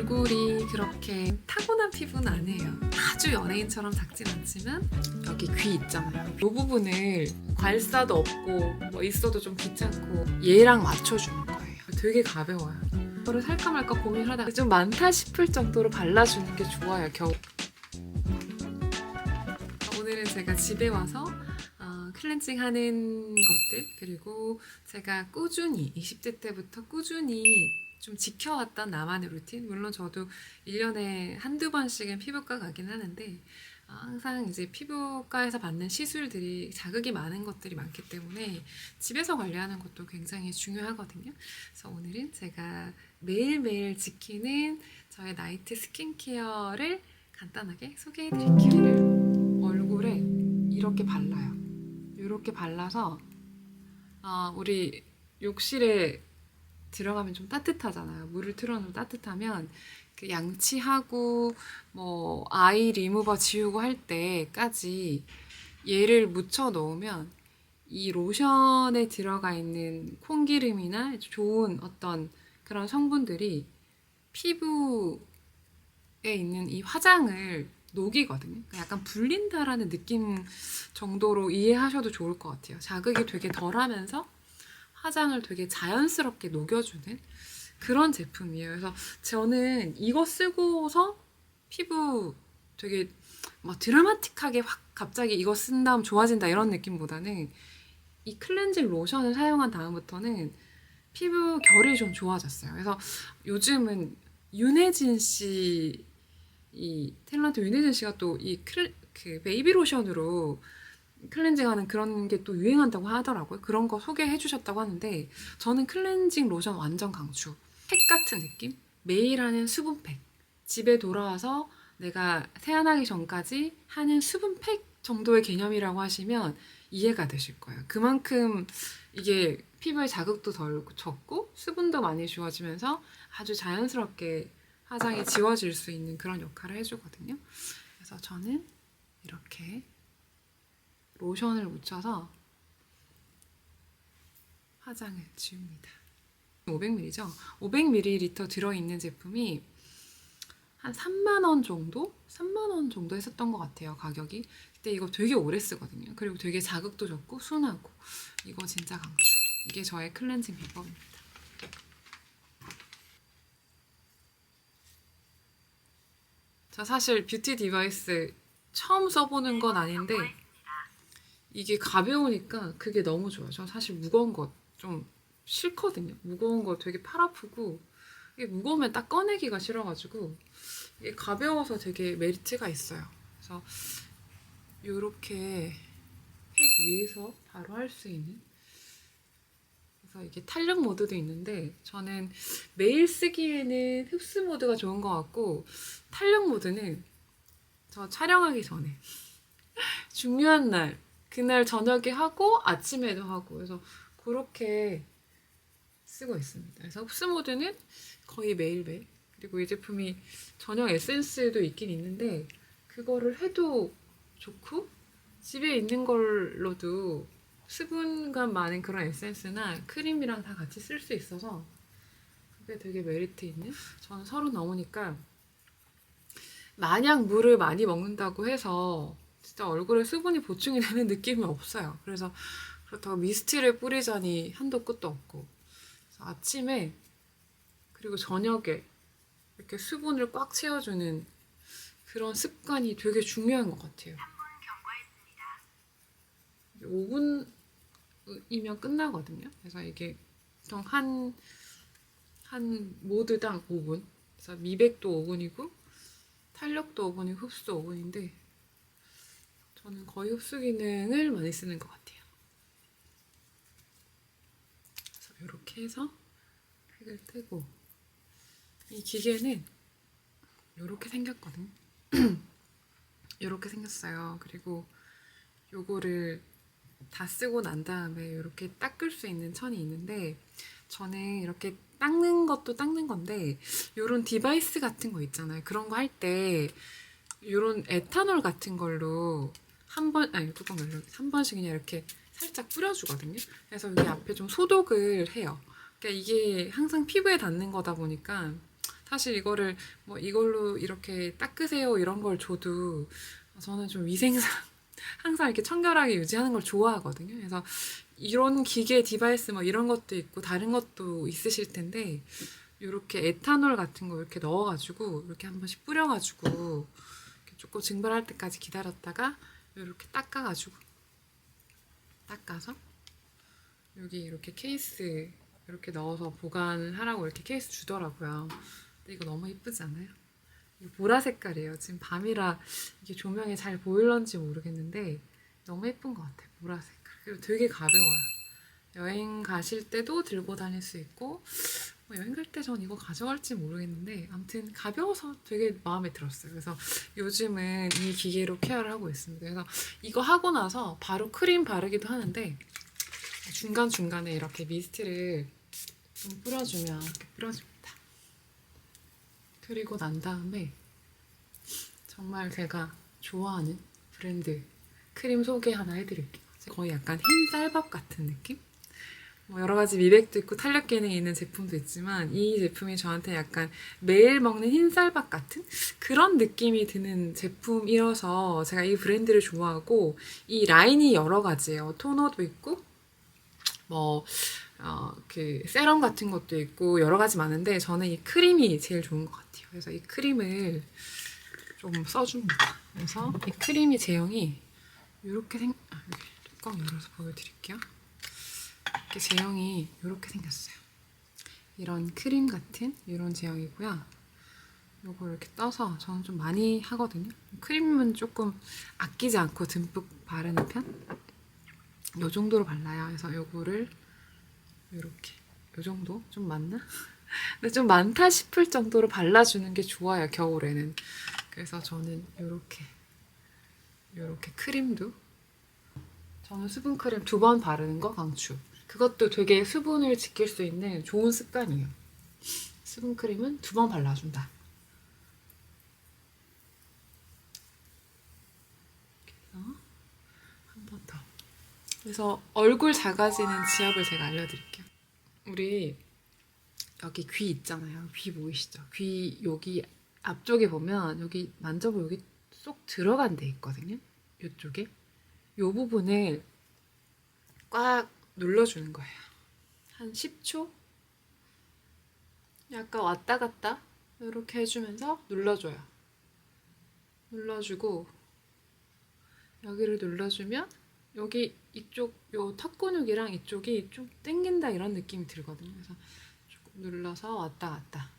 얼굴이 그렇게 타고난 피부는 아니에요. 아주 연예인처럼 작진 않지만 여기 귀 있잖아요. 이 부분을 괄사도 없고 뭐 있어도 좀 귀찮고 얘랑 맞춰주는 거예요. 되게 가벼워요. 이거를 살까 말까 고민하다가 좀 많다 싶을 정도로 발라주는 게 좋아요. 겨우. 오늘은 제가 집에 와서 클렌징 하는 것들, 그리고 제가 꾸준히 20대 때부터 꾸준히 좀 지켜왔던 나만의 루틴. 물론 저도 1년에 한두 번씩은 피부과 가긴 하는데 항상 이제 피부과에서 받는 시술들이 자극이 많은 것들이 많기 때문에 집에서 관리하는 것도 굉장히 중요하거든요. 그래서 오늘은 제가 매일매일 지키는 저의 나이트 스킨케어를 간단하게 소개해 드릴게요. 얼굴에 이렇게 발라요. 이렇게 발라서 우리 욕실에 들어가면 좀 따뜻하잖아요. 물을 틀어놓으면 따뜻하면 그 양치하고 뭐 아이 리무버 지우고 할 때까지 얘를 묻혀 놓으면 이 로션에 들어가 있는 콩기름이나 좋은 어떤 그런 성분들이 피부에 있는 이 화장을 녹이거든요. 그러니까 약간 불린다라는 느낌 정도로 이해하셔도 좋을 것 같아요. 자극이 되게 덜하면서 화장을 되게 자연스럽게 녹여주는 그런 제품이에요. 그래서 저는 이거 쓰고서 피부 되게 막 드라마틱하게 확 갑자기 이거 쓴 다음 좋아진다 이런 느낌보다는 이 클렌징 로션을 사용한 다음부터는 피부 결이 좀 좋아졌어요. 그래서 요즘은 윤혜진 씨, 이 탤런트 윤혜진 씨가 또 이 그 베이비 로션으로 클렌징하는 그런 게 또 유행한다고 하더라고요. 그런 거 소개해 주셨다고 하는데 저는 클렌징 로션 완전 강추. 팩 같은 느낌? 매일 하는 수분팩. 집에 돌아와서 내가 세안하기 전까지 하는 수분팩 정도의 개념이라고 하시면 이해가 되실 거예요. 그만큼 이게 피부에 자극도 덜 적고 수분도 많이 주어지면서 아주 자연스럽게 화장이 지워질 수 있는 그런 역할을 해주거든요. 그래서 저는 이렇게 로션을 묻혀서 화장을 지웁니다. 500ml죠? 500ml 들어있는 제품이 한 3만원 정도? 3만원 정도 했었던 것 같아요, 가격이. 근데 이거 되게 오래 쓰거든요. 그리고 되게 자극도 좋고 순하고. 이거 진짜 강추. 이게 저의 클렌징 비법입니다. 저 사실 뷰티 디바이스 처음 써보는 건 아닌데 이게 가벼우니까 그게 너무 좋아요. 저 사실 무거운 거 좀 싫거든요. 무거운 거 되게 팔 아프고 이게 무거우면 딱 꺼내기가 싫어가지고 이게 가벼워서 되게 메리트가 있어요. 그래서 이렇게 팩 위에서 바로 할 수 있는, 그래서 이게 탄력 모드도 있는데 저는 매일 쓰기에는 흡수 모드가 좋은 것 같고 탄력 모드는 저 촬영하기 전에 중요한 날 그날 저녁에 하고 아침에도 하고 그래서 그렇게 쓰고 있습니다. 그래서 흡수 모드는 거의 매일매일. 그리고 이 제품이 전용 에센스도 있긴 있는데 그거를 해도 좋고 집에 있는 걸로도 수분감 많은 그런 에센스나 크림이랑 다 같이 쓸 수 있어서 그게 되게 메리트 있는. 저는 30 넘으니까 마냥 물을 많이 먹는다고 해서 진짜 얼굴에 수분이 보충이 되는 느낌이 없어요. 그래서 그렇다고 미스트를 뿌리자니 한도 끝도 없고. 그래서 아침에 그리고 저녁에 이렇게 수분을 꽉 채워주는 그런 습관이 되게 중요한 것 같아요. 5분이면 끝나거든요. 그래서 이게 보통 한 모드당 5분. 그래서 미백도 5분이고 탄력도 5분이고 흡수도 5분인데 저는 거의 흡수 기능을 많이 쓰는 것 같아요. 그래서 이렇게 해서 팩을 떼고 이 기계는 이렇게 생겼거든요. 이렇게 생겼어요. 그리고 요거를 다 쓰고 난 다음에 이렇게 닦을 수 있는 천이 있는데 저는 이렇게 닦는 것도 닦는 건데 요런 디바이스 같은 거 있잖아요. 그런 거 할 때 요런 에탄올 같은 걸로 뚜껑 열려. 한 번씩 그냥 이렇게 살짝 뿌려주거든요. 그래서 여기 앞에 좀 소독을 해요. 그러니까 이게 항상 피부에 닿는 거다 보니까 사실 이거를 뭐 이걸로 이렇게 닦으세요 이런 걸 줘도 저는 좀 위생상 항상 이렇게 청결하게 유지하는 걸 좋아하거든요. 그래서 이런 기계 디바이스 뭐 이런 것도 있고 다른 것도 있으실 텐데 이렇게 에탄올 같은 거 이렇게 넣어가지고 이렇게 한 번씩 뿌려가지고 이렇게 조금 증발할 때까지 기다렸다가 이렇게 닦아서 여기 이렇게 케이스 이렇게 넣어서 보관을 하라고 이렇게 케이스 주더라고요. 근데 이거 너무 이쁘지 않아요? 이거 보라 색깔이에요. 지금 밤이라 이게 조명에 잘 보일런지 모르겠는데 너무 예쁜 것 같아요. 보라 색깔. 그리고 되게 가벼워요. 여행 가실 때도 들고 다닐 수 있고 여행 갈 때 전 이거 가져갈지 모르겠는데 아무튼 가벼워서 되게 마음에 들었어요. 그래서 요즘은 이 기계로 케어를 하고 있습니다. 그래서 이거 하고 나서 바로 크림 바르기도 하는데 중간중간에 이렇게 미스트를 좀 뿌려주면 이렇게 뿌려줍니다. 그리고 난 다음에 정말 제가 좋아하는 브랜드 크림 소개 하나 해드릴게요. 거의 약간 흰 쌀밥 같은 느낌? 뭐 여러 가지 미백도 있고 탄력 기능이 있는 제품도 있지만 이 제품이 저한테 약간 매일 먹는 흰쌀밥 같은 그런 느낌이 드는 제품이어서 제가 이 브랜드를 좋아하고 이 라인이 여러 가지예요. 토너도 있고 뭐 그 세럼 같은 것도 있고 여러 가지 많은데 저는 이 크림이 제일 좋은 것 같아요. 그래서 이 크림을 좀 써줍니다. 그래서 이 크림이 제형이 이렇게 여기 뚜껑 열어서 보여드릴게요. 이렇게 제형이 이렇게 생겼어요. 이런 크림 같은 이런 제형이고요. 요거 이렇게 떠서 저는 좀 많이 하거든요. 크림은 조금 아끼지 않고 듬뿍 바르는 편? 요 정도로 발라요. 그래서 요거를 요렇게 요 정도? 좀 많나? 근데 좀 많다 싶을 정도로 발라주는 게 좋아요. 겨울에는. 그래서 저는 요렇게 크림도 저는 수분 크림 2번 바르는 거 강추. 그것도 되게 수분을 지킬 수 있는 좋은 습관이에요. 수분 크림은 2번 발라준다. 그래서 한 번 더. 그래서 얼굴 작아지는 지압을 제가 알려드릴게요. 우리 여기 귀 있잖아요. 귀 보이시죠? 귀 여기 앞쪽에 보면 여기 만져보면 여기 쏙 들어간 데 있거든요. 이쪽에. 요 부분을 꽉 눌러주는 거예요. 한 10초? 약간 왔다 갔다 이렇게 해주면서 눌러줘요. 눌러주고 여기를 눌러주면 여기 이쪽 요 턱 근육이랑 이쪽이 좀 땡긴다 이런 느낌이 들거든요. 그래서 조금 눌러서 왔다 갔다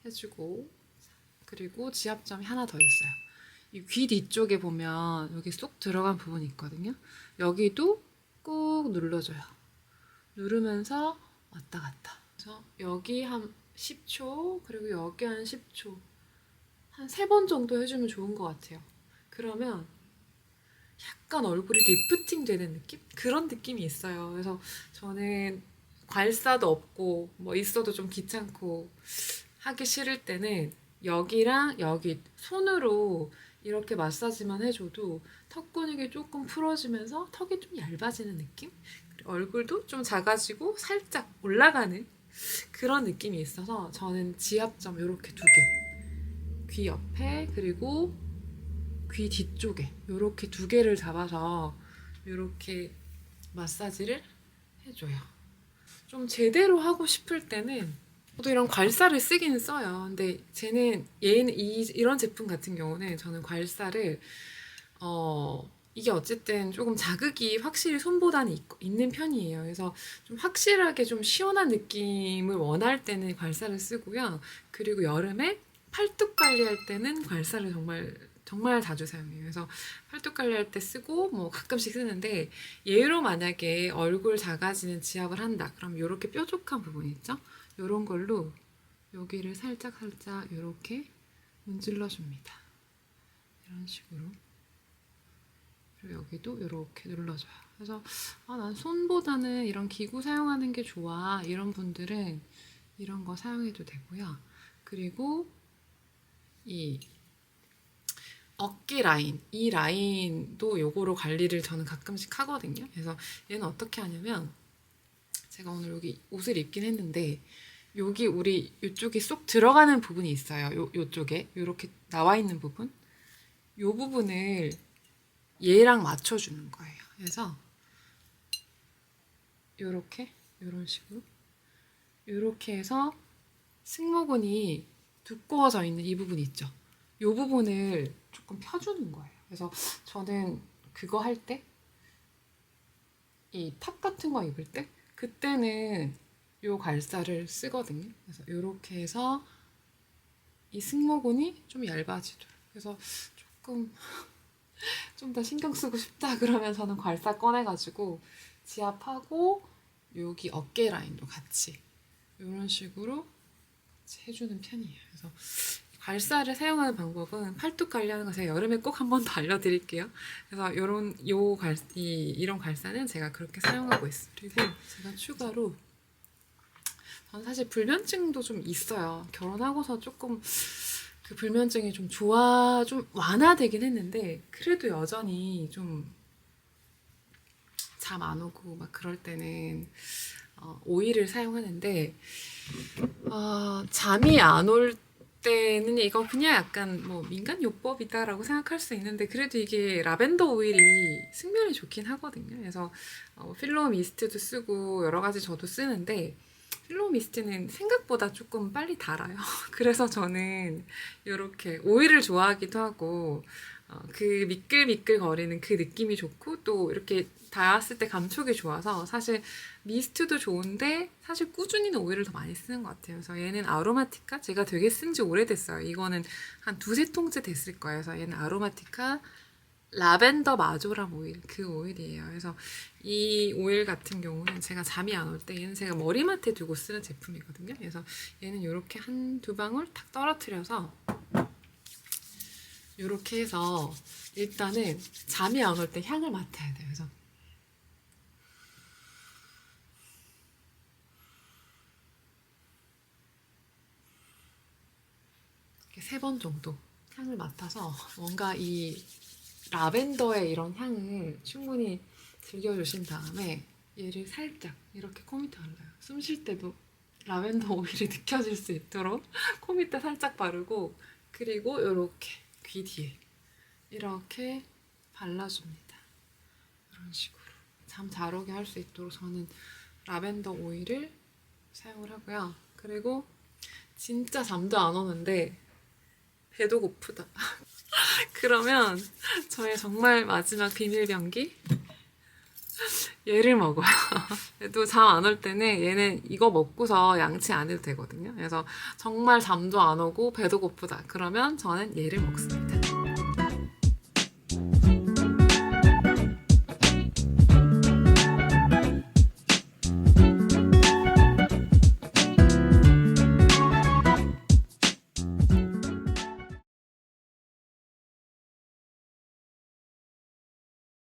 해주고 그리고 지압점이 하나 더 있어요. 이 귀 뒤쪽에 보면 여기 쏙 들어간 부분이 있거든요. 여기도 꾹 눌러줘요. 누르면서 왔다 갔다. 그래서 여기 한 10초 그리고 여기 한 10초 한 3번 정도 해주면 좋은 것 같아요. 그러면 약간 얼굴이 리프팅 되는 느낌? 그런 느낌이 있어요. 그래서 저는 괄사도 없고 뭐 있어도 좀 귀찮고 하기 싫을 때는 여기랑 여기 손으로 이렇게 마사지만 해줘도 턱 근육이 조금 풀어지면서 턱이 좀 얇아지는 느낌? 그리고 얼굴도 좀 작아지고 살짝 올라가는 그런 느낌이 있어서 저는 지압점 이렇게 2개 귀 옆에 그리고 귀 뒤쪽에 이렇게 2개를 잡아서 이렇게 마사지를 해줘요. 좀 제대로 하고 싶을 때는 저도 이런 괄사를 쓰기는 써요. 근데 쟤는 얘는 이런 제품 같은 경우는 저는 괄사를 이게 어쨌든 조금 자극이 확실히 손보다는 있는 편이에요. 그래서 좀 확실하게 좀 시원한 느낌을 원할 때는 괄사를 쓰고요. 그리고 여름에 팔뚝 관리할 때는 괄사를 정말 자주 사용해요. 그래서 팔뚝 관리할 때 쓰고 뭐 가끔씩 쓰는데 얘로 만약에 얼굴 작아지는 지압을 한다. 그럼 이렇게 뾰족한 부분 있죠? 이런 걸로 여기를 살짝 이렇게 문질러 줍니다. 이런 식으로. 그리고 여기도 이렇게 눌러줘요. 그래서 난 손보다는 이런 기구 사용하는 게 좋아. 이런 분들은 이런 거 사용해도 되고요. 그리고 이 어깨 라인, 이 라인도 요거로 관리를 저는 가끔씩 하거든요. 그래서 얘는 어떻게 하냐면 제가 오늘 여기 옷을 입긴 했는데 여기 우리 이쪽이 쏙 들어가는 부분이 있어요. 요쪽에 이렇게 나와 있는 부분, 요 부분을 얘랑 맞춰주는 거예요. 그래서 요렇게 요런 식으로 요렇게 해서 승모근이 두꺼워져 있는 이 부분 있죠. 요 부분을 조금 펴주는 거예요. 그래서 저는 그거 할 때, 이 탑 같은 거 입을 때, 그때는 요 갈살을 쓰거든요. 그래서 요렇게 해서 이 승모근이 좀 얇아지도록. 그래서 조금 좀 더 신경 쓰고 싶다 그러면 저는 괄사 꺼내가지고 지압하고 여기 어깨 라인도 같이 이런 식으로 같이 해주는 편이에요. 그래서 괄사를 사용하는 방법은 팔뚝 관리하는 거 제가 여름에 꼭 한 번 더 알려드릴게요. 그래서 이런 괄사는 제가 그렇게 사용하고 있어요. 그리고 제가 추가로 저는 사실 불면증도 좀 있어요. 결혼하고서 조금 그 불면증이 좀 완화되긴 했는데, 그래도 여전히 좀 잠 안 오고 막 그럴 때는 오일을 사용하는데, 잠이 안 올 때는 이거 그냥 약간 뭐 민간요법이다라고 생각할 수 있는데, 그래도 이게 라벤더 오일이 숙면이 좋긴 하거든요. 그래서 필로우 미스트도 쓰고 여러 가지 저도 쓰는데, 필로우 미스트는 생각보다 조금 빨리 달아요. 그래서 저는 이렇게 오일을 좋아하기도 하고, 그 미끌미끌 거리는 그 느낌이 좋고, 또 이렇게 닿았을 때 감촉이 좋아서 사실 미스트도 좋은데 사실 꾸준히는 오일을 더 많이 쓰는 것 같아요. 그래서 얘는 아로마티카, 제가 되게 쓴 지 오래됐어요. 이거는 한 두세 통째 됐을 거예요. 그래서 얘는 아로마티카 라벤더 마조람 오일, 그 오일이에요. 그래서 이 오일 같은 경우는 제가 잠이 안 올 때, 얘는 제가 머리맡에 두고 쓰는 제품이거든요. 그래서 얘는 이렇게 한 두 방울 탁 떨어뜨려서 이렇게 해서 일단은 잠이 안 올 때 향을 맡아야 돼요. 그래서 이렇게 3번 정도 향을 맡아서 뭔가 이 라벤더의 이런 향을 충분히 즐겨주신 다음에 얘를 살짝 이렇게 코 밑에 발라요. 숨 쉴 때도 라벤더 오일이 느껴질 수 있도록 코 밑에 살짝 바르고, 그리고 이렇게 귀 뒤에 이렇게 발라줍니다. 이런 식으로 잠 잘 오게 할 수 있도록 저는 라벤더 오일을 사용을 하고요. 그리고 진짜 잠도 안 오는데 배도 고프다. 그러면 저의 정말 마지막 비밀병기, 얘를 먹어요. 그래도 잠 안 올 때는 얘는 이거 먹고서 양치 안 해도 되거든요. 그래서 정말 잠도 안 오고 배도 고프다 그러면 저는 얘를 먹습니다.